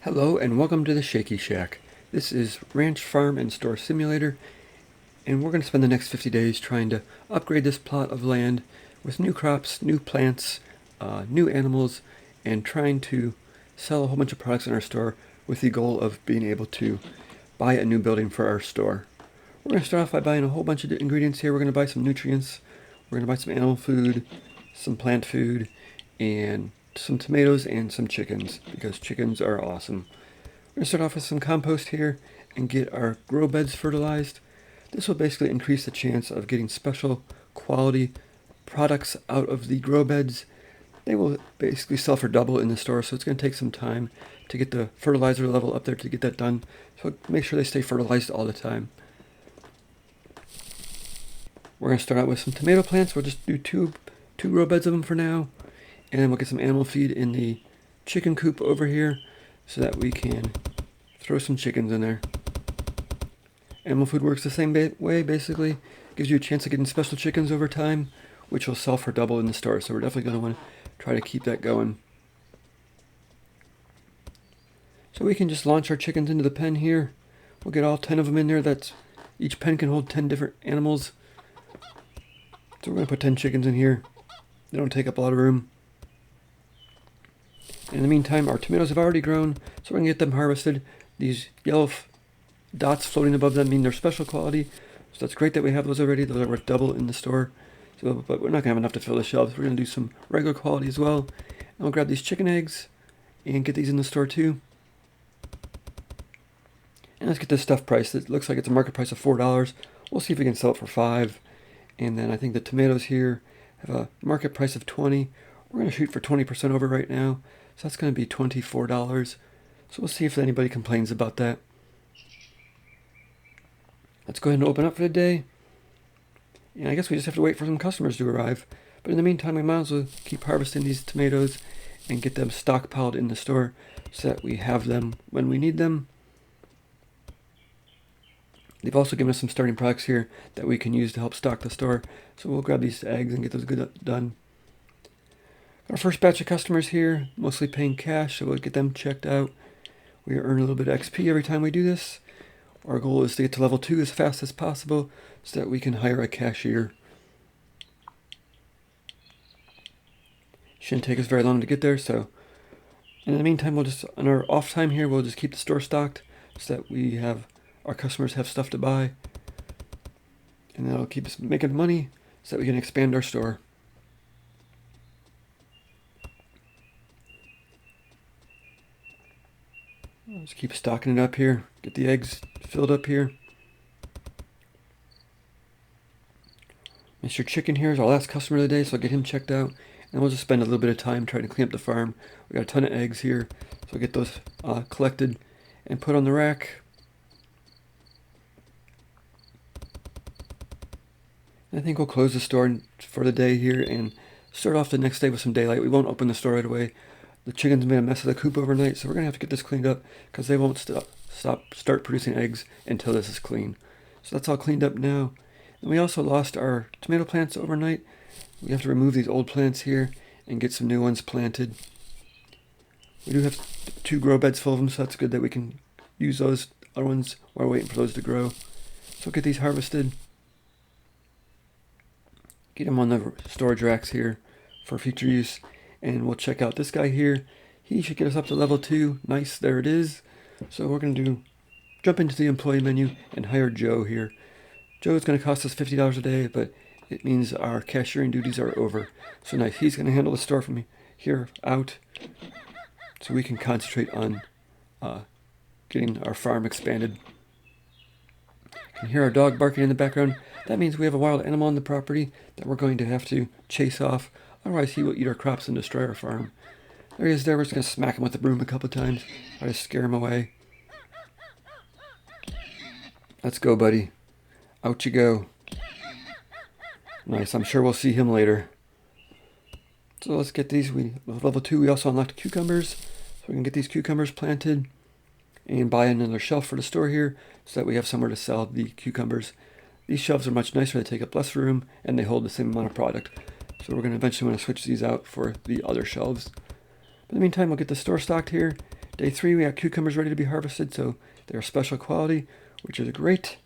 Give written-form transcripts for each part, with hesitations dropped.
Hello and welcome to the Shaky Shack. This is Ranch Farm and Store Simulator, and we're going to spend the next 50 days trying to upgrade this plot of land with new crops, new plants, new animals, and trying to sell a whole bunch of products in our store with the goal of being able to buy a new building for our store. We're going to start off by buying a whole bunch of ingredients here. We're going to buy some nutrients, we're going to buy some animal food, some plant food, and some tomatoes and some chickens, because chickens are awesome. We're going to start off with some compost here and get our grow beds fertilized. This will basically increase the chance of getting special quality products out of the grow beds. They will basically sell for double in the store, so it's going to take some time to get the fertilizer level up there to get that done. So make sure they stay fertilized all the time. We're going to start out with some tomato plants. We'll just do two grow beds of them for now. And then we'll get some animal feed in the chicken coop over here so that we can throw some chickens in there. Animal food works the same way, basically. Gives you a chance of getting special chickens over time, which will sell for double in the store. So we're definitely going to want to try to keep that going. So we can just launch our chickens into the pen here. We'll get all 10 of them in there. Each pen can hold 10 different animals. So we're going to put 10 chickens in here. They don't take up a lot of room. In the meantime, our tomatoes have already grown, so we're going to get them harvested. These yellow dots floating above them mean they're special quality, so that's great that we have those already. Those are worth double in the store, but we're not going to have enough to fill the shelves. We're going to do some regular quality as well. And we'll grab these chicken eggs and get these in the store too. And let's get this stuff priced. It looks like it's a market price of $4. We'll see if we can sell it for $5. And then I think the tomatoes here have a market price of $20. We're going to shoot for 20% over right now. So that's going to be $24. So we'll see if anybody complains about that. Let's go ahead and open up for the day. And I guess we just have to wait for some customers to arrive. But in the meantime, we might as well keep harvesting these tomatoes and get them stockpiled in the store so that we have them when we need them. They've also given us some starting products here that we can use to help stock the store. So we'll grab these eggs and get those done. Our first batch of customers here, mostly paying cash, so we'll get them checked out. We earn a little bit of XP every time we do this. Our goal is to get to level 2 as fast as possible so that we can hire a cashier. Shouldn't take us very long to get there, so in the meantime, on our off time here, we'll just keep the store stocked so that our customers have stuff to buy. And that'll keep us making money so that we can expand our store. Let's keep stocking it up here. Get the eggs filled up here. Mr. Chicken here is our last customer of the day, so I'll get him checked out. And we'll just spend a little bit of time trying to clean up the farm. We got a ton of eggs here, so we'll get those collected and put on the rack. And I think we'll close the store for the day here and start off the next day with some daylight. We won't open the store right away. The chickens made a mess of the coop overnight, so we're going to have to get this cleaned up because they won't start producing eggs until this is clean. So that's all cleaned up now. And we also lost our tomato plants overnight. We have to remove these old plants here and get some new ones planted. We do have 2 grow beds full of them, so that's good that we can use those other ones while we're waiting for those to grow. So we'll get these harvested. Get them on the storage racks here for future use. And we'll check out this guy here. He should get us up to level 2. Nice, there it is. So we're going to jump into the employee menu and hire Joe here. Joe is going to cost us $50 a day, but it means our cashiering duties are over. So nice, he's going to handle the store from here out so we can concentrate on getting our farm expanded. You can hear our dog barking in the background. That means we have a wild animal on the property that we're going to have to chase off. Otherwise, he will eat our crops and destroy our farm. There he is there. We're just going to smack him with the broom a couple of times. Try to scare him away. Let's go, buddy. Out you go. Nice. I'm sure we'll see him later. So let's get these. Level 2, we also unlocked cucumbers. So we can get these cucumbers planted and buy another shelf for the store here so that we have somewhere to sell the cucumbers. These shelves are much nicer. They take up less room and they hold the same amount of product. So we're going to eventually want to switch these out for the other shelves. But in the meantime, we'll get the store stocked here. Day 3, we have cucumbers ready to be harvested, so they're special quality, which is great.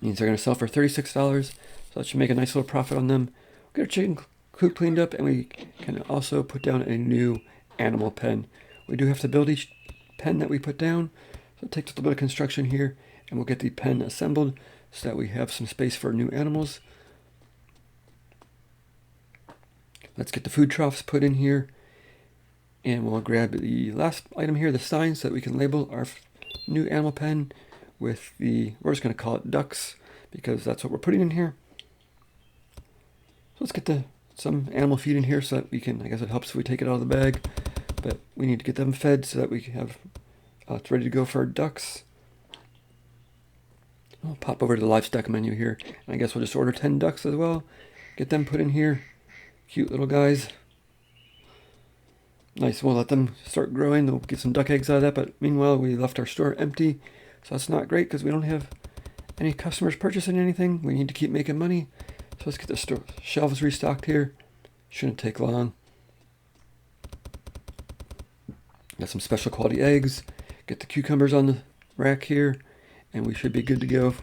Means they're going to sell for $36, so that should make a nice little profit on them. We'll get our chicken coop cleaned up, and we can also put down a new animal pen. We do have to build each pen that we put down, so it takes a little bit of construction here, and we'll get the pen assembled so that we have some space for new animals. Let's get the food troughs put in here, and we'll grab the last item here, the sign, so that we can label our new animal pen with we're just going to call it ducks, because that's what we're putting in here. So let's get some animal feed in here so that we can, I guess it helps if we take it out of the bag, but we need to get them fed so that we have, it's ready to go for our ducks. I'll pop over to the livestock menu here, and I guess we'll just order 10 ducks as well. Get them put in here. Cute little guys. Nice, we'll let them start growing. They'll get some duck eggs out of that, but meanwhile we left our store empty. So that's not great because we don't have any customers purchasing anything. We need to keep making money. So let's get the shelves restocked here. Shouldn't take long. Got some special quality eggs. Get the cucumbers on the rack here, and we should be good to go.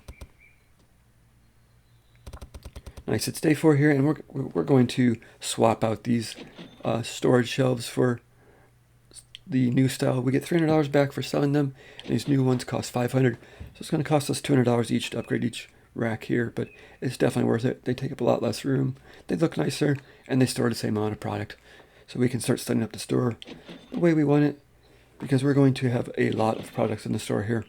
Nice, it's day 4 here, and we're going to swap out these storage shelves for the new style. We get $300 back for selling them, and these new ones cost $500. So it's going to cost us $200 each to upgrade each rack here, but it's definitely worth it. They take up a lot less room, they look nicer, and they store the same amount of product. So we can start setting up the store the way we want it, because we're going to have a lot of products in the store here.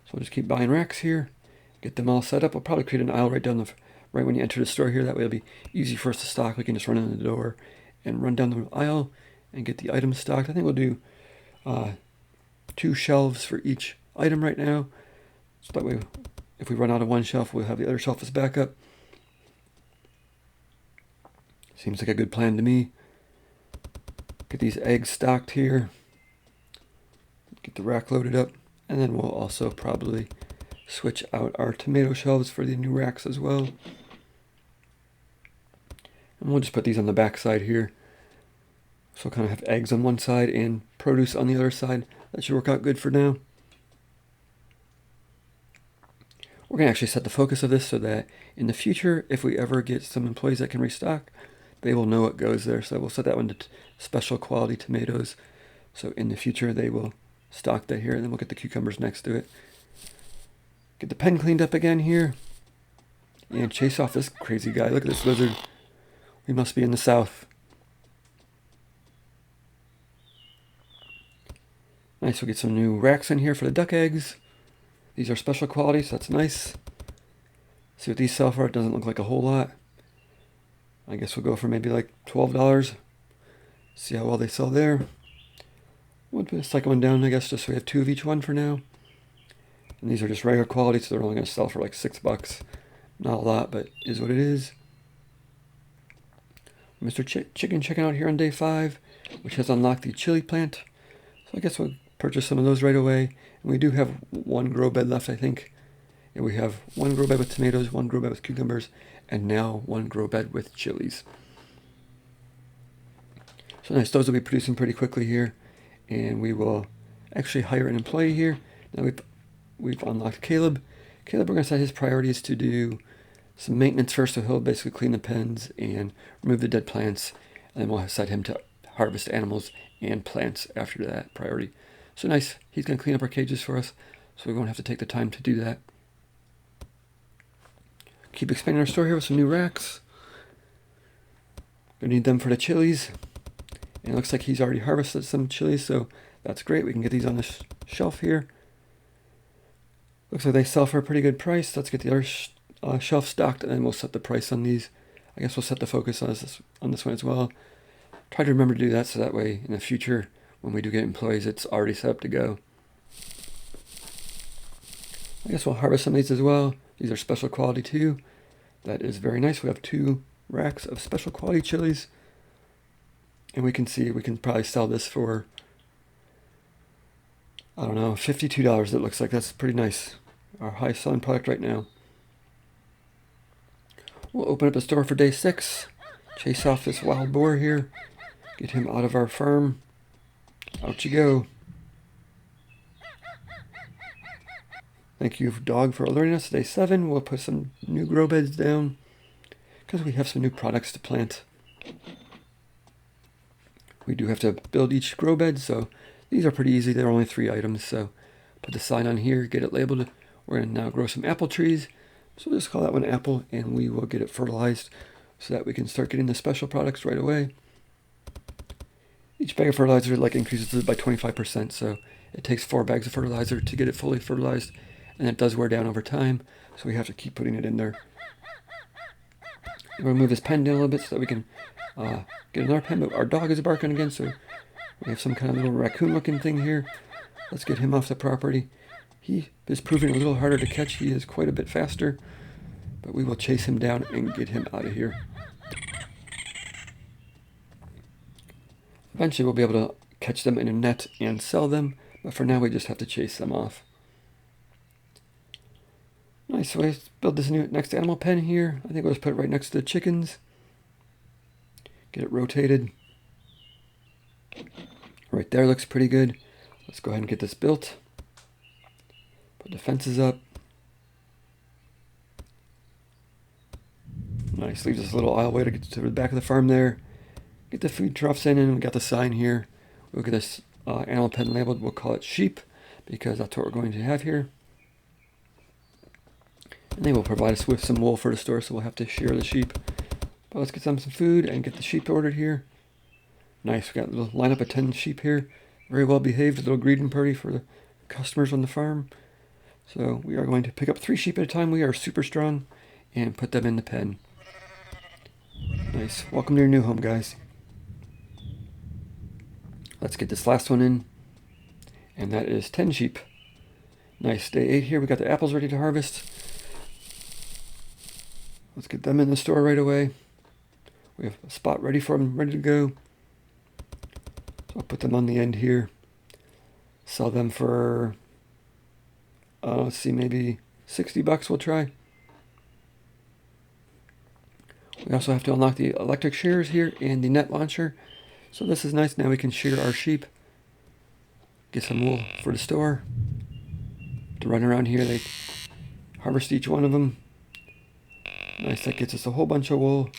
So we'll just keep buying racks here, get them all set up. We'll probably create an aisle right when you enter the store here. That way it'll be easy for us to stock. We can just run in the door and run down the aisle and get the items stocked. I think we'll do 2 shelves for each item right now. So that way, if we run out of one shelf, we'll have the other shelf as backup. Seems like a good plan to me. Get these eggs stocked here. Get the rack loaded up. And then we'll also probably switch out our tomato shelves for the new racks as well. And we'll just put these on the back side here. So we'll kind of have eggs on one side and produce on the other side. That should work out good for now. We're going to actually set the focus of this so that in the future, if we ever get some employees that can restock, they will know what goes there. So we'll set that one to special quality tomatoes. So in the future, they will stock that here, and then we'll get the cucumbers next to it. Get the pen cleaned up again here, and chase off this crazy guy. Look at this lizard. We must be in the south. Nice, we'll get some new racks in here for the duck eggs. These are special quality, so that's nice. See what these sell for. It doesn't look like a whole lot. I guess we'll go for maybe like $12. See how well they sell there. We'll put the second one down, I guess, just so we have 2 of each one for now. And these are just regular quality, so they're only going to sell for like $6. Not a lot, but is what it is. Mr. Chicken checking out here on day 5, which has unlocked the chili plant. So I guess we'll purchase some of those right away. And we do have 1 grow bed left, I think. And we have 1 grow bed with tomatoes, 1 grow bed with cucumbers, and now 1 grow bed with chilies. So nice, those will be producing pretty quickly here. And we will actually hire an employee here. Now we've unlocked Caleb. Caleb, we're going to set his priorities to do some maintenance first, so he'll basically clean the pens and remove the dead plants. And then we'll set him to harvest animals and plants after that priority. So nice, he's going to clean up our cages for us, so we won't have to take the time to do that. Keep expanding our store here with some new racks. Gonna need them for the chilies. And it looks like he's already harvested some chilies, so that's great. We can get these on the shelf here. Looks like they sell for a pretty good price. Let's get the other shelf stocked, and then we'll set the price on these. I guess we'll set the focus on this one as well. Try to remember to do that, so that way in the future, when we do get employees, it's already set up to go. I guess we'll harvest some of these as well. These are special quality too. That is very nice. We have 2 racks of special quality chilies. And we can see we can probably sell this for, I don't know, $52 it looks like. That's pretty nice. Our highest selling product right now. We'll open up the store for day 6. chase off this wild boar here. Get him out of our farm. Out you go. Thank you, dog, for alerting us. Day 7, we'll put some new grow beds down because we have some new products to plant. We do have to build each grow bed, so these are pretty easy. They're only 3 items, so put the sign on here, get it labeled. We're going to now grow some apple trees. So we'll just call that one apple, and we will get it fertilized so that we can start getting the special products right away. Each bag of fertilizer increases it by 25%, so it takes 4 bags of fertilizer to get it fully fertilized, and it does wear down over time, so we have to keep putting it in there. We'll move this pen down a little bit so that we can get another pen, but our dog is barking again, so we have some kind of little raccoon-looking thing here. Let's get him off the property. He is proving a little harder to catch. He is quite a bit faster, but we will chase him down and get him out of here. Eventually we'll be able to catch them in a net and sell them, but for now we just have to chase them off. Nice, so let's build this new next animal pen here. I think we'll just put it right next to the chickens. Get it rotated. Right there looks pretty good. Let's go ahead and get this built. Put the fences up. Nice, leaves us a little aisleway to get to the back of the farm there. Get the food troughs in, and we got the sign here. We'll get this animal pen labeled. We'll call it sheep because that's what we're going to have here. And they will provide us with some wool for the store, so we'll have to shear the sheep. But let's get some food and get the sheep ordered here. Nice, we got a little lineup of 10 sheep here. Very well behaved, a little greeting party for the customers on the farm. So we are going to pick up 3 sheep at a time. We are super strong, and put them in the pen. Nice, welcome to your new home, guys. Let's get this last one in, and that is 10 sheep. Nice, day 8 here. We got the apples ready to harvest. Let's get them in the store right away. We have a spot ready for them, ready to go. So I'll put them on the end here. Sell them for, let's see, maybe $60 we'll try. We also have to unlock the electric shears here and the net launcher. So this is nice. Now we can shear our sheep. Get some wool for the store. To run around here, they harvest each one of them. Nice, that gets us a whole bunch of wool.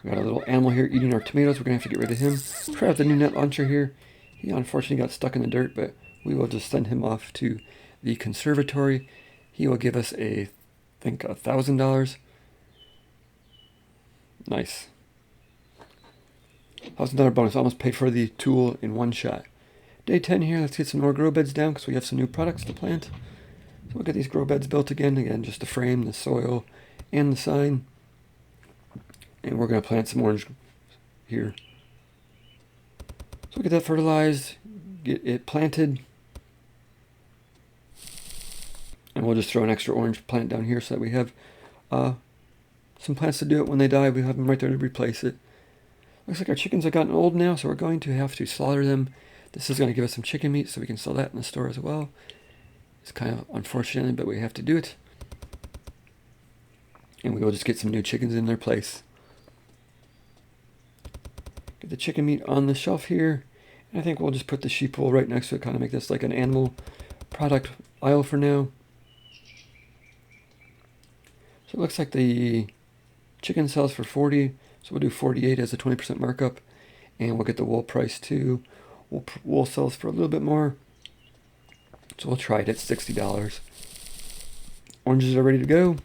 We got a little animal here eating our tomatoes. We're going to have to get rid of him. Try out the new net launcher here. He unfortunately got stuck in the dirt, but we will just send him off to the conservatory. He will give us I think $1,000. Nice. $1,000 bonus. Almost paid for the tool in one shot. Day 10 here. Let's get some more grow beds down because we have some new products to plant. So we'll get these grow beds built again. Again, just the frame, the soil, and the sign. And we're going to plant some orange here. So we'll get that fertilized, get it planted. And we'll just throw an extra orange plant down here so that we have some plants to do it when they die. We have them right there to replace it. Looks like our chickens have gotten old now, so we're going to have to slaughter them. This is going to give us some chicken meat so we can sell that in the store as well. It's kind of unfortunate, but we have to do it. And we will just get some new chickens in their place. Get the chicken meat on the shelf here. And I think we'll just put the sheep wool right next to it, kind of make this like an animal product aisle for now. So it looks like the chicken sells for $40, so we'll do $48 as a 20% markup, and we'll get the wool price too. Wool sells for a little bit more, so we'll try it at $60. Oranges are ready to go.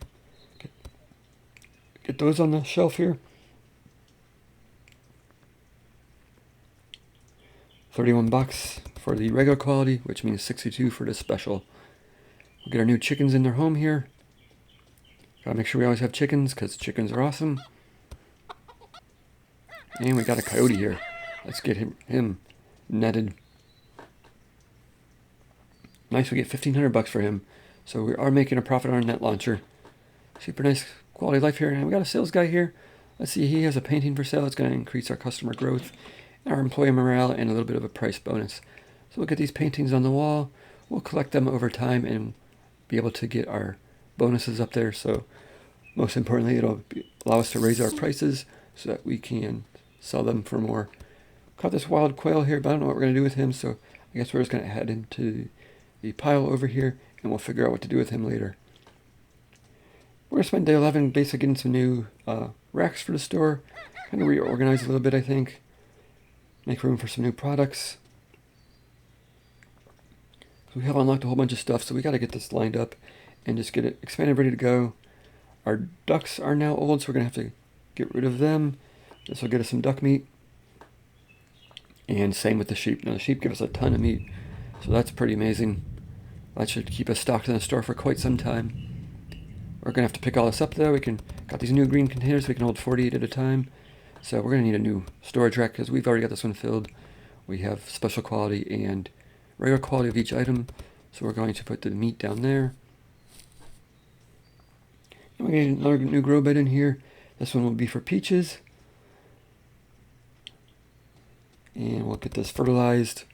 Get those on the shelf here. $31 for the regular quality, which means $62 for the special. We'll get our new chickens in their home here. Gotta make sure we always have chickens, because chickens are awesome. And we got a coyote here. Let's get him netted. Nice, we get $1,500 for him. So we are making a profit on our net launcher. Super nice quality of life here. And we got a sales guy here. Let's see, he has a painting for sale. It's going to increase our customer growth, our employee morale, and a little bit of a price bonus. So we'll get these paintings on the wall. We'll collect them over time and be able to get our bonuses up there. So most importantly, it'll allow us to raise our prices so that we can sell them for more. Caught this wild quail here, but I don't know what we're going to do with him, so I guess we're just going to head into the pile over here, and we'll figure out what to do with him later. We're going to spend day 11 basically getting some new racks for the store, kind of reorganize a little bit, I think, make room for some new products. So we have unlocked a whole bunch of stuff, so we got to get this lined up and just get it expanded, ready to go. Our ducks are now old, so we're going to have to get rid of them. This will get us some duck meat. And same with the sheep. Now the sheep give us a ton of meat, so that's pretty amazing. That should keep us stocked in the store for quite some time. We're going to have to pick all this up though. Got these new green containers, so we can hold 48 at a time. So we're going to need a new storage rack because we've already got this one filled. We have special quality and regular quality of each item. So we're going to put the meat down there. And we need another new grow bed in here. This one will be for peaches. And we'll get this fertilized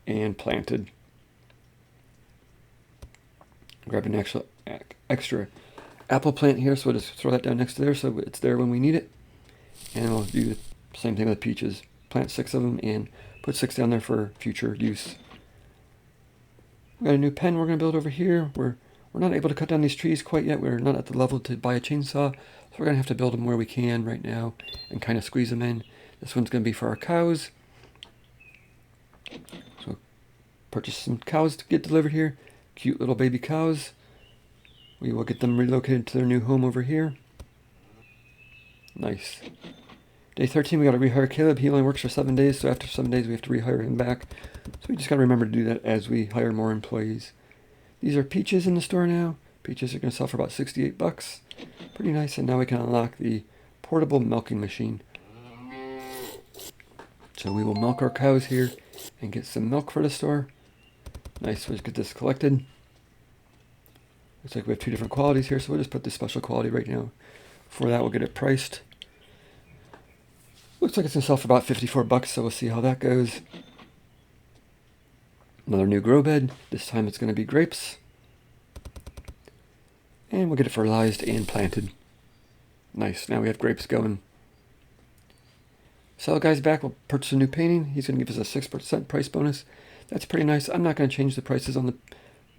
and planted. Grab an extra apple plant here, so we'll just throw that down next to there so it's there when we need it. And we'll do the same thing with peaches. Plant 6 of them and put 6 down there for future use. We got a new pen we're going to build over here. We're not able to cut down these trees quite yet. We're not at the level to buy a chainsaw, so we're going to have to build them where we can right now and kind of squeeze them in. This one's going to be for our cows. So purchase some cows to get delivered here. Cute little baby cows. We will get them relocated to their new home over here. Nice. Day 13, we got to rehire Caleb. He only works for 7 days, so after 7 days we have to rehire him back. So we just got to remember to do that as we hire more employees. These are peaches in the store now. Peaches are going to sell for about 68 bucks. Pretty nice, and now we can unlock the portable milking machine. So we will milk our cows here and get some milk for the store. Nice, let's get this collected. Looks like we have 2 different qualities here, so we'll just put the special quality right now. For that, we'll get it priced. Looks like it's going to sell for about 54 bucks, so we'll see how that goes. Another new grow bed. This time it's going to be grapes. And we'll get it fertilized and planted. Nice, now we have grapes going. Sell guy's back, we'll purchase a new painting. He's going to give us a 6% price bonus. That's pretty nice. I'm not going to change the prices on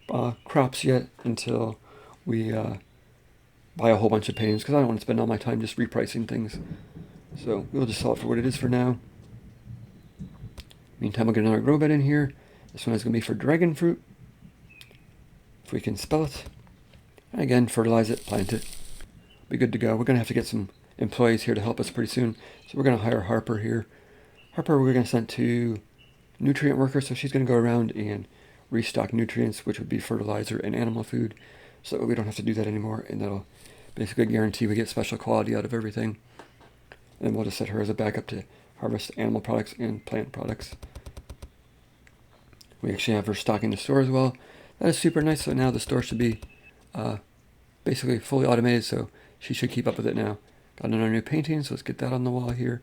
the crops yet until we buy a whole bunch of paintings, because I don't want to spend all my time just repricing things. So we'll just sell it for what it is for now. Meantime, we'll get another grow bed in here. This one is going to be for dragon fruit, if we can spell it. And again, fertilize it, plant it. Be good to go. We're going to have to get some employees here to help us pretty soon. So we're going to hire Harper here. Harper we're going to send to nutrient worker, so she's going to go around and restock nutrients, which would be fertilizer and animal food, so that we don't have to do that anymore, and that'll basically guarantee we get special quality out of everything. And then we'll just set her as a backup to harvest animal products and plant products. We actually have her stocking the store as well. That is super nice. So now the store should be basically fully automated, so she should keep up with it now. Got another new painting, so let's get that on the wall here.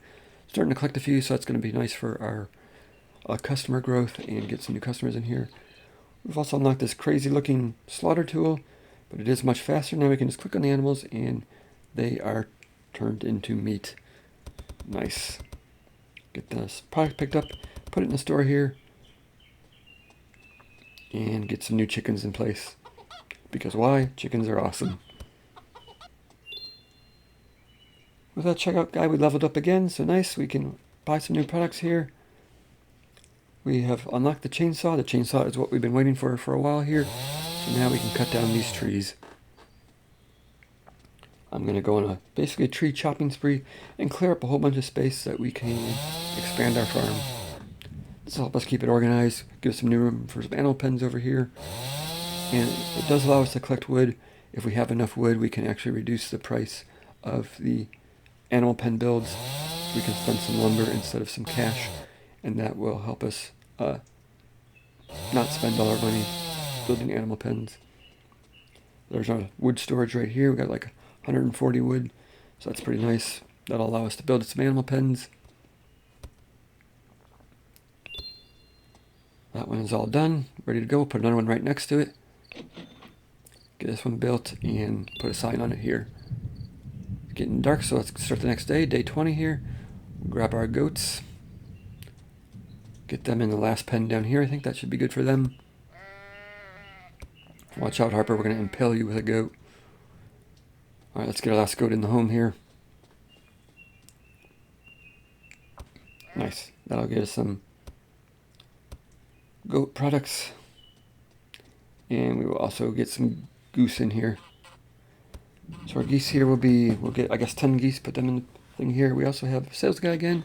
Starting to collect a few, so that's going to be nice for our customer growth and get some new customers in here. We've also unlocked this crazy looking slaughter tool, but it is much faster. Now we can just click on the animals and they are turned into meat. Nice. Get this product picked up, put it in the store here, and get some new chickens in place. Because why? Chickens are awesome. With that checkout guy, we leveled up again, so nice. We can buy some new products here. We have unlocked the chainsaw. The chainsaw is what we've been waiting for a while here. So now we can cut down these trees. I'm going to go on a basically a tree chopping spree and clear up a whole bunch of space so that we can expand our farm. This will help us keep it organized, give us some new room for some animal pens over here. And it does allow us to collect wood. If we have enough wood, we can actually reduce the price of the animal pen builds. We can spend some lumber instead of some cash, and that will help us not spend all our money building animal pens. There's our wood storage right here. We got like 140 wood, so that's pretty nice. That'll allow us to build some animal pens. That one is all done, ready to go. Put another one right next to it. Get this one built and put a sign on it here. Getting dark, so let's start the next day, day 20 here. Grab our goats. Get them in the last pen down here. I think that should be good for them. Watch out, Harper. We're going to impale you with a goat. Alright, let's get our last goat in the home here. Nice. That'll get us some goat products. And we will also get some goose in here. So our geese here we'll get, I guess, 10 geese, put them in the thing here. We also have a sales guy again.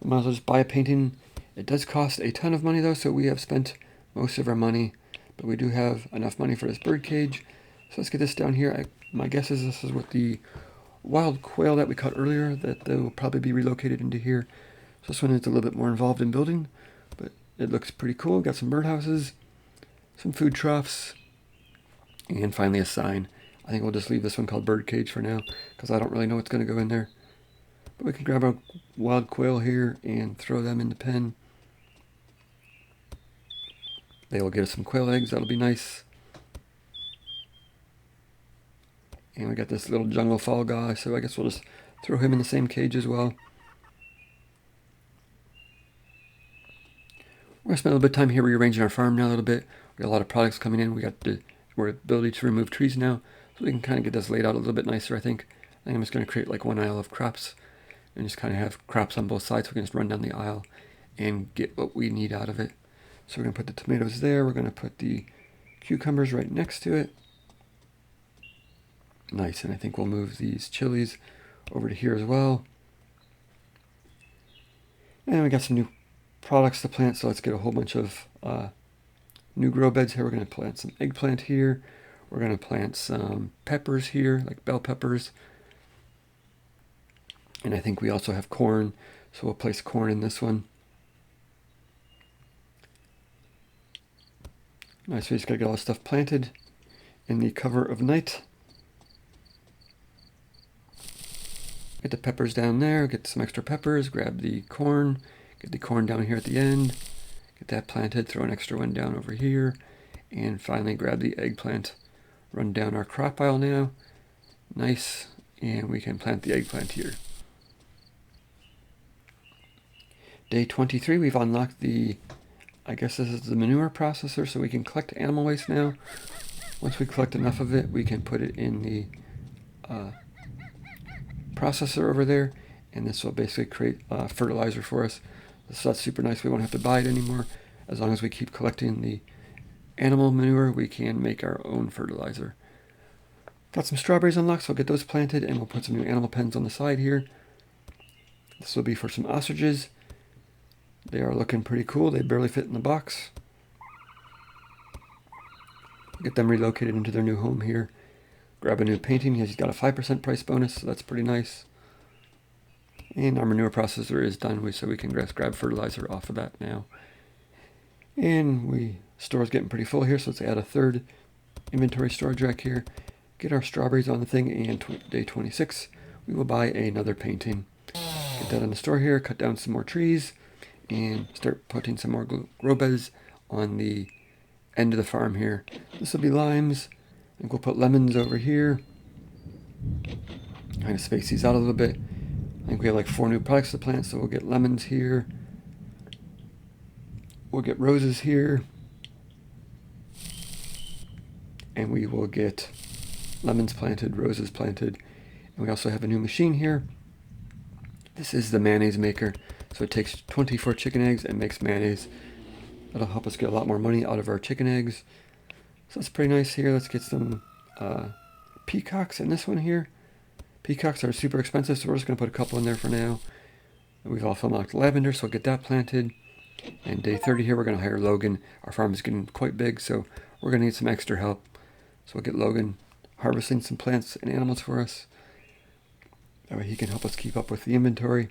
We might as well just buy a painting. It does cost a ton of money though, so we have spent most of our money. But we do have enough money for this bird cage. So let's get this down here. My guess is this is with the wild quail that we caught earlier, that they will probably be relocated into here. So this one is a little bit more involved in building, but it looks pretty cool. Got some birdhouses, some food troughs, and finally a sign. I think we'll just leave this one called bird cage for now, because I don't really know what's going to go in there. But we can grab our wild quail here and throw them in the pen. They will get us some quail eggs. That'll be nice. And we got this little jungle fowl guy, so I guess we'll just throw him in the same cage as well. We're going to spend a little bit of time here rearranging our farm now a little bit. We got a lot of products coming in. We got the ability to remove trees now, so we can kind of get this laid out a little bit nicer, I think. I think I'm just going to create like one aisle of crops and just kind of have crops on both sides, so we can just run down the aisle and get what we need out of it. So we're going to put the tomatoes there. We're going to put the cucumbers right next to it. Nice, and I think we'll move these chilies over to here as well. And we got some new products to plant, so let's get a whole bunch of new grow beds here. We're going to plant some eggplant here. We're going to plant some peppers here, like bell peppers. And I think we also have corn, so we'll place corn in this one. Nice, we just got to get all this stuff planted in the cover of night. Get the peppers down there, get some extra peppers, grab the corn, get the corn down here at the end, get that planted, throw an extra one down over here, and finally grab the eggplant. Run down our crop pile now. Nice, and we can plant the eggplant here. Day 23, we've unlocked the, I guess this is the manure processor, so we can collect animal waste now. Once we collect enough of it, we can put it in the processor over there, and this will basically create fertilizer for us. So that's super nice. We won't have to buy it anymore. As long as we keep collecting the animal manure, we can make our own fertilizer. Got some strawberries unlocked, so we'll get those planted, and we'll put some new animal pens on the side here. This will be for some ostriches. They are looking pretty cool. They barely fit in the box. Get them relocated into their new home here. Grab a new painting. He's got a 5% price bonus, so that's pretty nice. And our manure processor is done, so we can grab fertilizer off of that now. And store's getting pretty full here, so let's add a third inventory storage rack here. Get our strawberries on the thing, and day 26, we will buy another painting. Get that on the store here, cut down some more trees, and start putting some more grow beds on the end of the farm here. This will be limes. I think we'll put lemons over here. Kind of space these out a little bit. I think we have like 4 new products to plant, so we'll get lemons here. We'll get roses here. And we will get lemons planted, roses planted. And we also have a new machine here. This is the mayonnaise maker. So it takes 24 chicken eggs and makes mayonnaise. That'll help us get a lot more money out of our chicken eggs. So that's pretty nice here. Let's get some peacocks in this one here. Peacocks are super expensive, so we're just going to put a couple in there for now. And we've also unlocked lavender, so we'll get that planted. And day 30 here, we're going to hire Logan. Our farm is getting quite big, so we're going to need some extra help. So we'll get Logan harvesting some plants and animals for us. That way he can help us keep up with the inventory.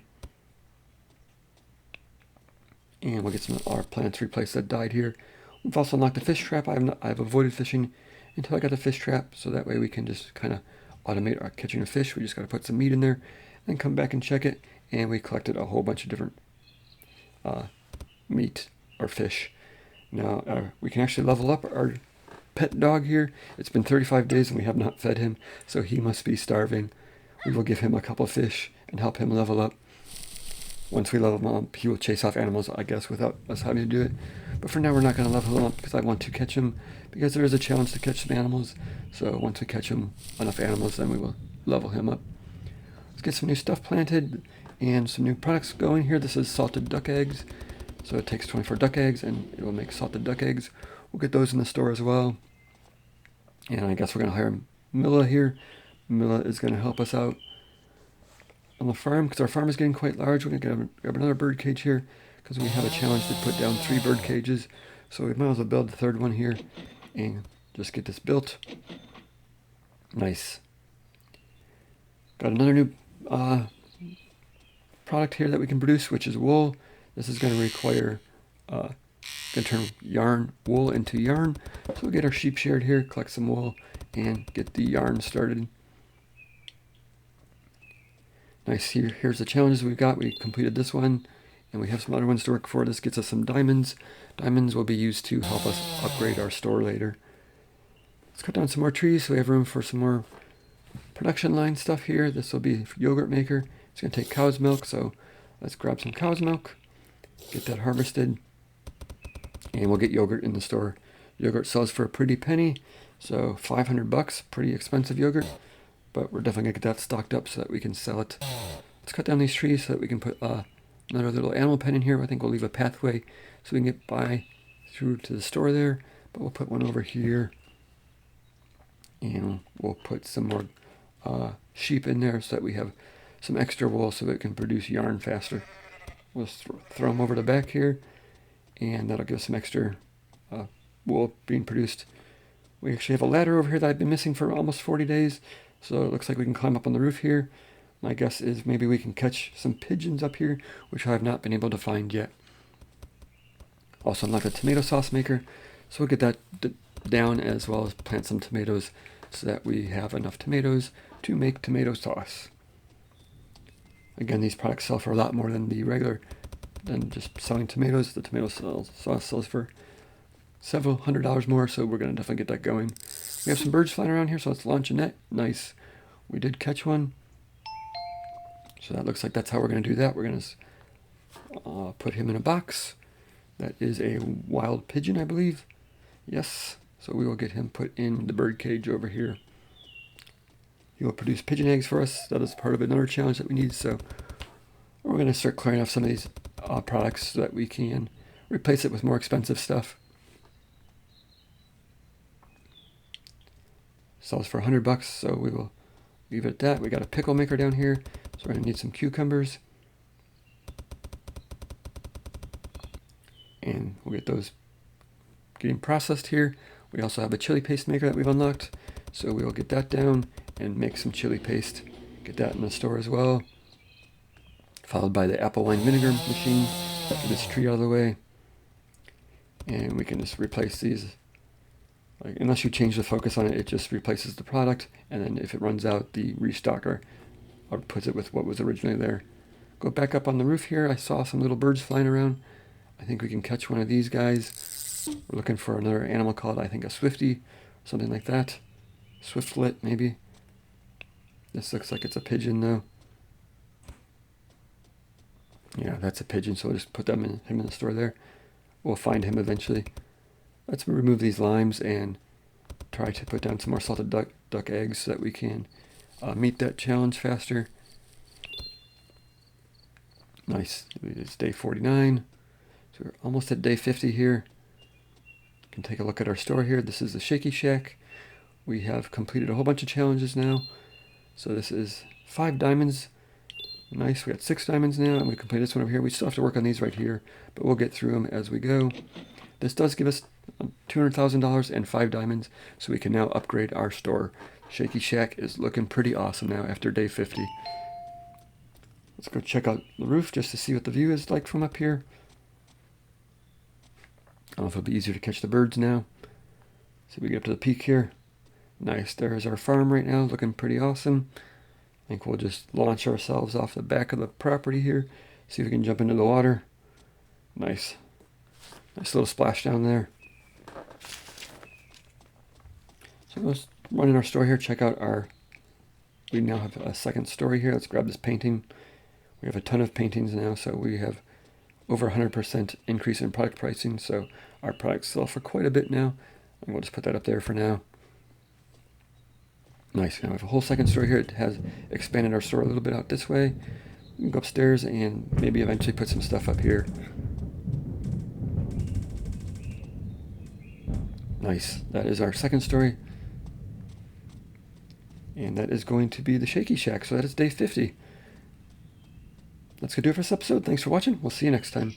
And we'll get some of our plants replaced that died here. We've also unlocked the fish trap. I've avoided fishing until I got the fish trap, so that way we can just kind of automate our catching of fish. We just got to put some meat in there and come back and check it. And we collected a whole bunch of different meat or fish. Now we can actually level up our pet dog here. It's been 35 days and we have not fed him, so he must be starving. we will give him a couple of fish and help him level up. Once we level him up, he will chase off animals, I guess, without us having to do it. But for now, we're not going to level him up because I want to catch him, because there is a challenge to catch some animals. So once we catch him enough animals, then we will level him up. Let's get some new stuff planted and some new products going here. This is salted duck eggs. So it takes 24 duck eggs and it will make salted duck eggs. We'll get those in the store as well. And I guess we're going to hire Mila here. Mila is going to help us out on the farm because our farm is getting quite large. We're going to grab another bird cage here because we have a challenge to put down 3 bird cages. So we might as well build the third one here and just get this built. Nice. Got another new product here that we can produce, which is wool. This is going to require going to turn wool into yarn. So we'll get our sheep sheared here, collect some wool, and get the yarn started. Nice. Here's the challenges we've got. We completed this one, and we have some other ones to work for. This gets us some diamonds. Diamonds will be used to help us upgrade our store later. Let's cut down some more trees so we have room for some more production line stuff here. This will be yogurt maker. It's going to take cow's milk, so let's grab some cow's milk, get that harvested, and we'll get yogurt in the store. Yogurt sells for a pretty penny, so $500, pretty expensive yogurt, but we're definitely going to get that stocked up so that we can sell it. Let's cut down these trees so that we can put another little animal pen in here. I think we'll leave a pathway so we can get by through to the store there, but we'll put one over here, and we'll put some more sheep in there so that we have some extra wool so that it can produce yarn faster. We'll throw them over the back here, and that'll give us some extra wool being produced. We actually have a ladder over here that I've been missing for almost 40 days, so it looks like we can climb up on the roof here. My guess is maybe we can catch some pigeons up here, which I have not been able to find yet. Also unlocked a tomato sauce maker, so we'll get that down as well as plant some tomatoes so that we have enough tomatoes to make tomato sauce. Again, these products sell for a lot more than than just selling tomatoes. The tomato sauce sells for several $100s more, so we're going to definitely get that going. We have some birds flying around here, so let's launch a net. Nice. We did catch one. So that looks like that's how we're going to do that. We're going to put him in a box. That is a wild pigeon, I believe. Yes. So we will get him put in the bird cage over here. He will produce pigeon eggs for us. That is part of another challenge that we need. So we're going to start clearing off some of these products so that we can replace it with more expensive stuff. Sells for $100, so we will leave it at that. We got a pickle maker down here, so we're going to need some cucumbers. And we'll get those getting processed here. We also have a chili paste maker that we've unlocked, so we will get that down and make some chili paste. Get that in the store as well. Followed by the apple wine vinegar machine. Get this tree out of the way. And we can just replace these. Unless you change the focus on it, it just replaces the product. And then if it runs out, the restocker puts it with what was originally there. Go back up on the roof here. I saw some little birds flying around. I think we can catch one of these guys. We're looking for another animal called, I think, a swifty. Something like that. Swiftlet, maybe. This looks like it's a pigeon, though. Yeah, that's a pigeon, so we'll just put him in the store there. We'll find him eventually. Let's remove these limes and try to put down some more salted duck eggs so that we can meet that challenge faster. Nice. It's day 49. So we're almost at day 50 here. You can take a look at our store here. This is the Shaky Shack. We have completed a whole bunch of challenges now. So this is 5 diamonds. Nice. We got 6 diamonds now, and we completed this one over here. We still have to work on these right here, but we'll get through them as we go. This does give us $200,000 and 5 diamonds, so we can now upgrade our store. Shaky Shack is looking pretty awesome now after day 50. Let's go check out the roof just to see what the view is like from up here. I don't know if it'll be easier to catch the birds now. See if we get up to the peak here. Nice. There's our farm right now, looking pretty awesome. I think we'll just launch ourselves off the back of the property here. See if we can jump into the water. Nice. Nice little splash down there. So let's run in our store here, check out our we now have a second story here. Let's grab this painting. We have a ton of paintings now, so we have over 100% increase in product pricing, so our products sell for quite a bit now. And we'll just put that up there for now. Nice. Now we have a whole second story here. It has expanded our store a little bit out this way. We can go upstairs and maybe eventually put some stuff up here. Nice. That is our second story. And that is going to be the Shaky Shack. So that is day 50. That's going to do it for this episode. Thanks for watching. We'll see you next time.